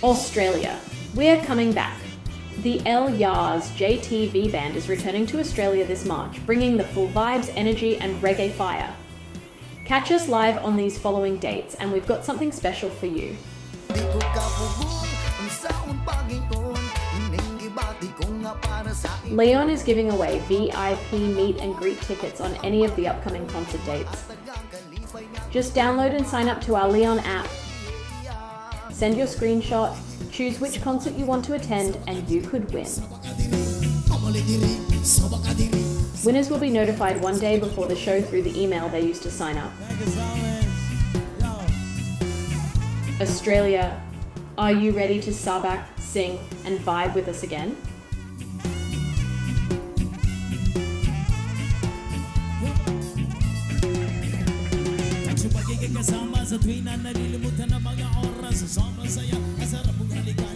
Australia. We're coming back. The El Yars JTV band is returning to Australia this March, bringing the full vibes, energy, and reggae fire. Catch us live on these following dates, and we've got something special for you. Leon is giving away VIP meet and greet tickets on any of the upcoming concert dates. Just download and sign up to our Leon app. Send your screenshot, choose which concert you want to attend, and you could win. Winners will be notified one day before the show through the email they used to sign up. Australia, are you ready to sabak, sing, and vibe with us again? Kasama sa tuwing na nalilimutan ng mga oras. Sobrang saya, masarap mong halikan.